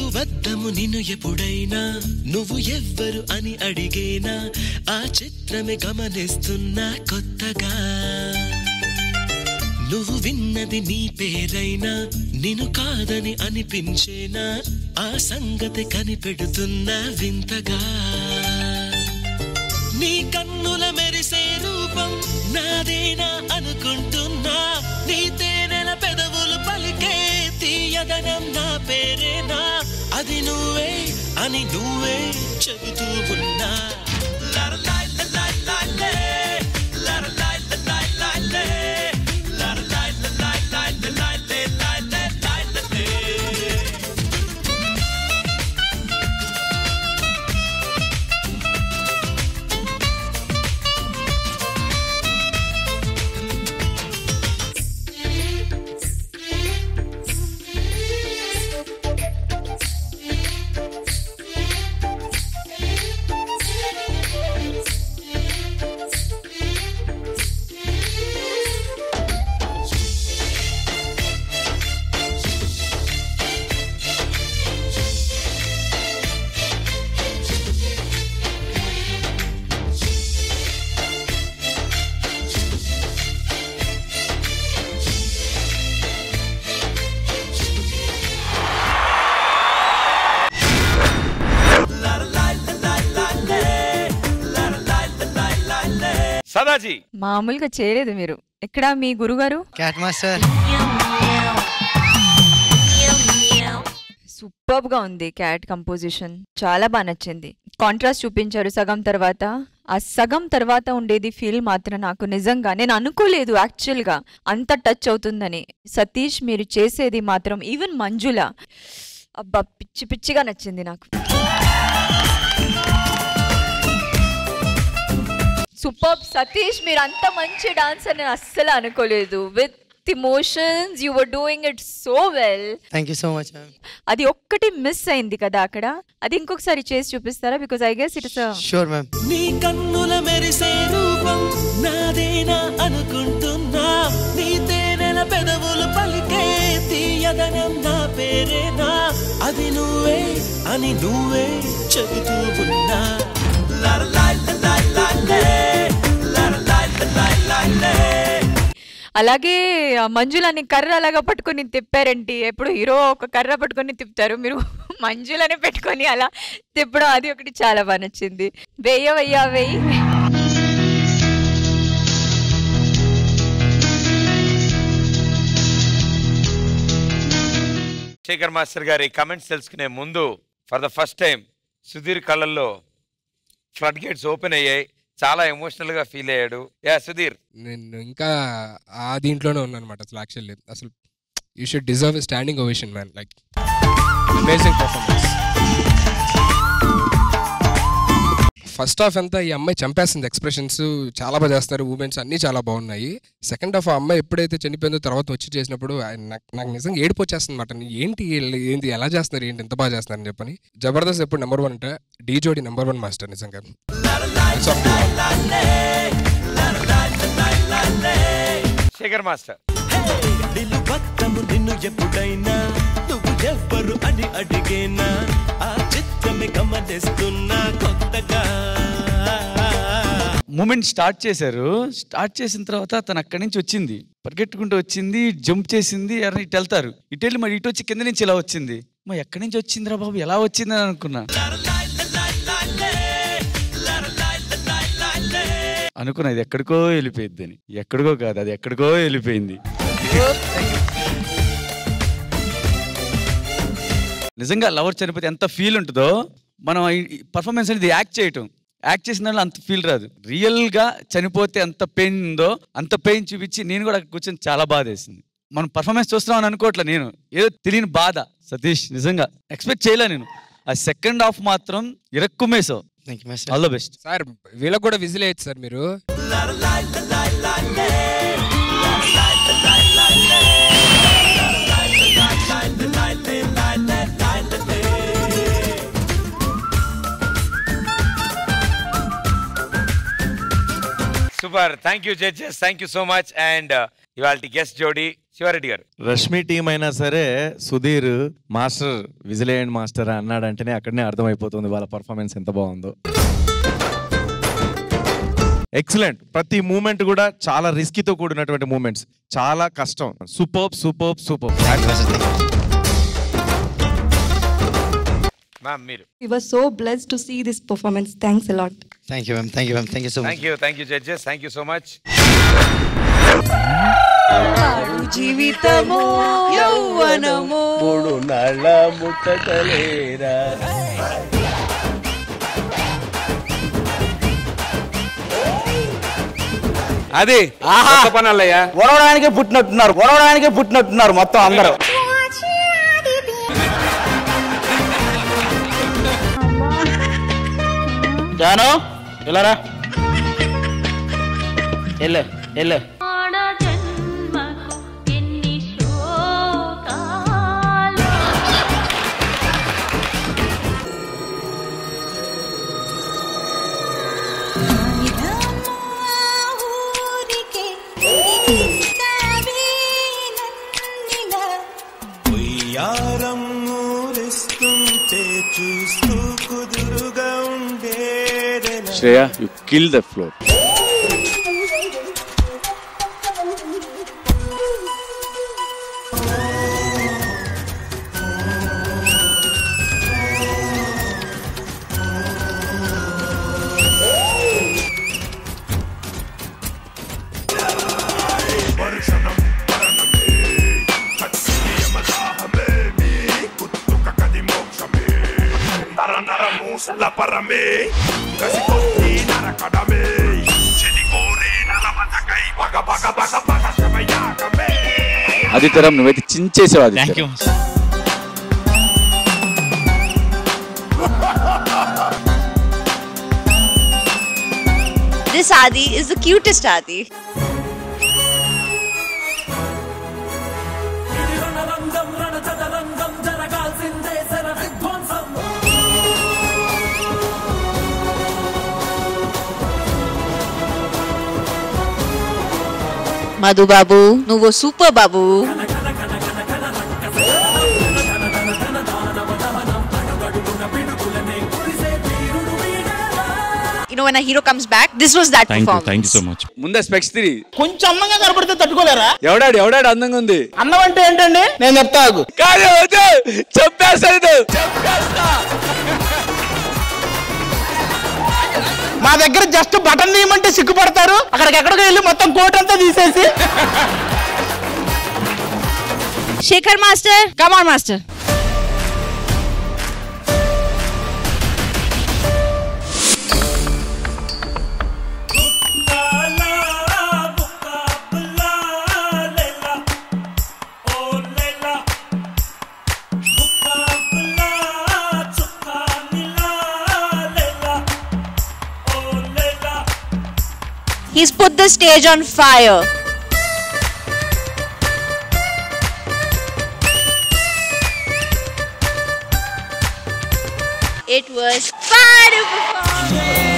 పిలువద్దము నిన్ను ఎప్పుడైనా నువ్వు ఎవ్వరు అని అడిగేనా ఆ చిత్రమే గమనిస్తున్నా కొత్తగా నువ్వు విన్నది నీ పేరైనా నిన్ను కాదని అనిపించేనా ఆ సంగతి కనిపెడుతున్నా వింతగా నీ కన్నుల మెరిసే రూపం నాదేనా అనుకుంటున్నా నీ తేనెల పెదవులు పలికే తీయదనం నా పేరేనా అది నువ్వే అని నువ్వే చెబుతూ ఉన్నా సదాజీ మామూలుగా చేయలేదు మీరు. ఎక్కడ మీ గురుగారు? Cat master. సూపర్బ్ గా ఉంది క్యాట్ కంపోజిషన్, చాలా బాగా నచ్చింది. కాంట్రాస్ట్ చూపించారు సగం తర్వాత. ఆ సగం తర్వాత ఉండేది ఫీల్ మాత్రం నాకు నిజంగా నేను అనుకోలేదు యాక్చువల్ గా అంత టచ్ అవుతుందని. సతీష్ మీరు చేసేది మాత్రం ఈవెన్ మంజుల అబ్బా పిచ్చి పిచ్చిగా నచ్చింది నాకు. సూపర్ సతీష్, మీరు అంత మంచి డాన్సర్ నేను అస్సలు అనుకోలేదు. With emotions you were doing it so well. Thank you so much. అది ఒక్కటి మిస్ అయింది కదా అక్కడ, అది ఇంకొకసారి చేసి చూపిస్తారా? Because I guess it's sure ma'am. నీ కన్నుల మెరిసే రూపం నాదేనా అనుకుంటున్నా నీ తేనెల పెదవులు పలికే తీయదనం నా పేరేనా అది నువ్వే అని నువ్వే చెబుతూ ఉన్నా. అలాగే మంజులని కర్ర అలాగా పట్టుకొని తిప్పారంటే, ఎప్పుడు హీరో ఒక కర్ర పట్టుకొని తిప్పుతారు, మీరు మంజులని పెట్టుకొని అలా తిప్పడం అది ఒకటి చాలా బాగా నచ్చింది. వెయ్యవయ్యా వెయ్యి. శేఖర్ మాస్టర్ గారి కమెంట్స్ తెలుసుకునే ముందు for the first time Sudheer కళ్ళల్లో ఫ్లడ్ గేట్స్ ఓపెన్ అయ్యాయి, చాలా ఎమోషనల్ గా ఫీల్ అయ్యాడు. యా సుధీర్, నేను ఇంకా ఆ దీంట్లోనే ఉన్నాను అనమాట. అసలు యాక్చువల్లీ అసలు you should deserve a standing ovation man. Like amazing performance. First half అంతా ఈ అమ్మాయి చంపేస్తుంది, ఎక్స్ప్రెషన్స్ చాలా బాగా చేస్తారు, మూమెంట్స్ అన్నీ చాలా బాగున్నాయి. సెకండ్ హాఫ్ ఆ అమ్మాయి ఎప్పుడైతే చనిపోయిందో తర్వాత వచ్చి చేసినప్పుడు నాకు నిజంగా ఏడుపు వచ్చేస్తుంది అనమాట. ఏంటి ఎలా చేస్తున్నారు, ఏంటి ఎంత బాగా చేస్తున్నారని చెప్పని. జబర్దస్త్ ఎప్పుడు నెంబర్ 1 అంటే డీ జోడి నెంబర్ 1 మాస్టర్ నిజంగా. శేఖర్ మాస్టర్, నిన్ను ఎప్పుడైనా నువ్వు ఎవ్వరు అని అడిగేనా ఆ చిత్రమే గమనిస్తున్నా కొత్తగా. మూమెంట్ స్టార్ట్ చేశారు. స్టార్ట్ చేసిన తర్వాత తను అక్కడి నుంచి వచ్చింది, పరిగెట్టుకుంటూ వచ్చింది, జంప్ చేసింది, ఎవరైనా ఇటు వెళ్తారు, ఇటు వెళ్ళి మరి ఇటు వచ్చి కింద నుంచి ఇలా వచ్చింది. మా ఎక్కడి నుంచి వచ్చిందిరా బాబు, ఎలా వచ్చింది అని అనుకున్నా. ఇది ఎక్కడికో వెళ్ళిపోయింది అని. ఎక్కడికో కాదు, అది ఎక్కడికో వెళ్ళిపోయింది. నిజంగా లవర్ చనిపోతే ఎంత ఫీల్ ఉంటుందో, మనం పర్ఫార్మెన్స్ అనేది యాక్ట్ చేసిన వాళ్ళు అంత ఫీల్ రాదు. రియల్ గా చనిపోతే ఎంత పెయిన్ ఉందో అంత పెయిన్ చూపించి నేను కూడా కూర్చొని చాలా బాధ వేసింది. మనం పర్ఫార్మెన్స్ చూస్తున్నాం అని అనుకోవట్లే, నేను ఏదో తెలియని బాధ. సతీష్ నిజంగా ఎక్స్పెక్ట్ చేయలే నేను. ఆ సెకండ్ హాఫ్ మాత్రం ఇరక్కుమేసావు. All the best sir. వీళ్ళకి కూడా విజిల్ అయ్యచ్చు సార్ మీరు. Super. Thank you judges, thank you so much. And ఇవాళ గెస్ట్ జోడీ శివారెడ్డి గారు. రష్మి టీం అయినా సరే సుధీర్ మాస్టర్ విజిలేయండి మాస్టర్ అన్నాడంటేనే అక్కడనే అర్థమైపోతుంది వాళ్ళ పర్ఫార్మెన్స్ ఎంత బాగుందో. ఎక్సలెంట్. ప్రతి మూమెంట్ కూడా చాలా రిస్కీతో కూడినటువంటి మూమెంట్స్, చాలా కష్టం. Super super super. మ్యామ్ మీరు. We were so blessed to see this performance. Thanks a lot. Thank you, ma'am. Thank you, ma'am. Thank you so much. Thank you judges. Thank you so much. జీవితమో యౌవనమో మూడు నాళ్ళ ముట్టలేరా. అది పనల్లయ్యా. ఒరవడానికే పుట్టినట్టున్నారు మొత్తం అందరూ. జాను ఇలారా, ఎల్లే Shreya, you killed the floor. Adityaram నువ్వైతే చించేసావు. Aditya This Adi is the cutest Adi. Madhu Babu, నువ్వు super బాబు. You know when a hero comes back, this was that performance. Thank you so much. ముందే స్పెక్స్ తిరి కొంచెం అందంగా కనపడితే తట్టుకోలేరా? ఎవడాడు అందంగా ఉంది. అన్నం అంటే ఏంటండి? నేను చెప్తాను. మా దగ్గర జస్ట్ బటన్ తీయమంటే సిగ్గుపడతారు, అక్కడికి ఎక్కడికి వెళ్ళి మొత్తం కోట్ అంతా తీసేసి. Shekhar master, come on master. He's put the stage on fire. It was fun to perform.